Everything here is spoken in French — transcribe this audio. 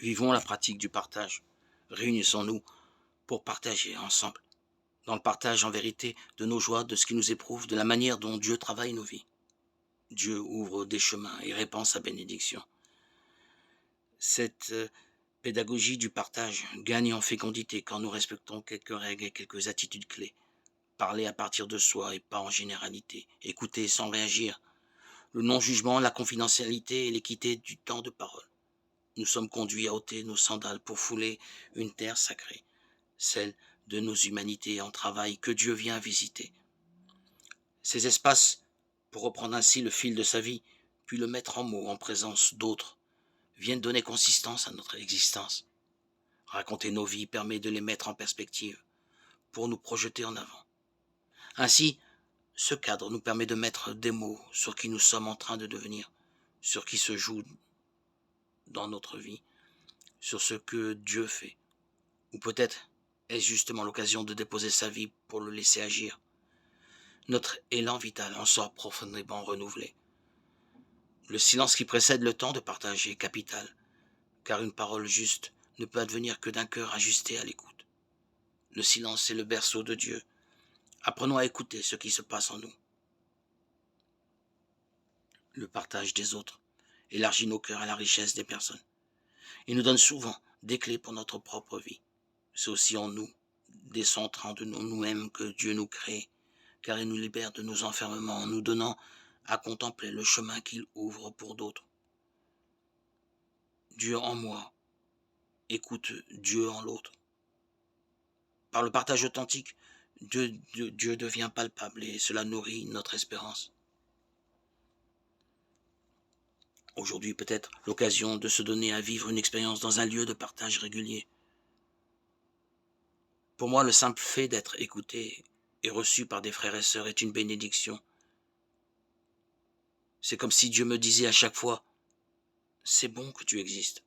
Vivons la pratique du partage. Réunissons-nous pour partager ensemble. Dans le partage en vérité de nos joies, de ce qui nous éprouve, de la manière dont Dieu travaille nos vies. Dieu ouvre des chemins et répand sa bénédiction. Cette pédagogie du partage gagne en fécondité quand nous respectons quelques règles et quelques attitudes clés. Parler à partir de soi et pas en généralité. Écouter sans réagir. Le non-jugement, la confidentialité et l'équité du temps de parole. Nous sommes conduits à ôter nos sandales pour fouler une terre sacrée, celle de nos humanités en travail que Dieu vient visiter. Ces espaces, pour reprendre ainsi le fil de sa vie, puis le mettre en mots en présence d'autres, viennent donner consistance à notre existence. Raconter nos vies permet de les mettre en perspective, pour nous projeter en avant. Ainsi, ce cadre nous permet de mettre des mots sur qui nous sommes en train de devenir, sur qui se joue dans notre vie, sur ce que Dieu fait. Ou peut-être est-ce justement l'occasion de déposer sa vie pour le laisser agir. Notre élan vital en sort profondément renouvelé. Le silence qui précède le temps de partage est capital, car une parole juste ne peut advenir que d'un cœur ajusté à l'écoute. Le silence est le berceau de Dieu. Apprenons à écouter ce qui se passe en nous. Le partage des autres élargit nos cœurs à la richesse des personnes. Il nous donne souvent des clés pour notre propre vie. C'est aussi en nous, décentrant de nous-mêmes, que Dieu nous crée, car il nous libère de nos enfermements en nous donnant à contempler le chemin qu'il ouvre pour d'autres. Dieu en moi, écoute Dieu en l'autre. Par le partage authentique, Dieu devient palpable et cela nourrit notre espérance. Aujourd'hui peut-être l'occasion de se donner à vivre une expérience dans un lieu de partage régulier. Pour moi, le simple fait d'être écouté et reçu par des frères et sœurs est une bénédiction. C'est comme si Dieu me disait à chaque fois, c'est bon que tu existes.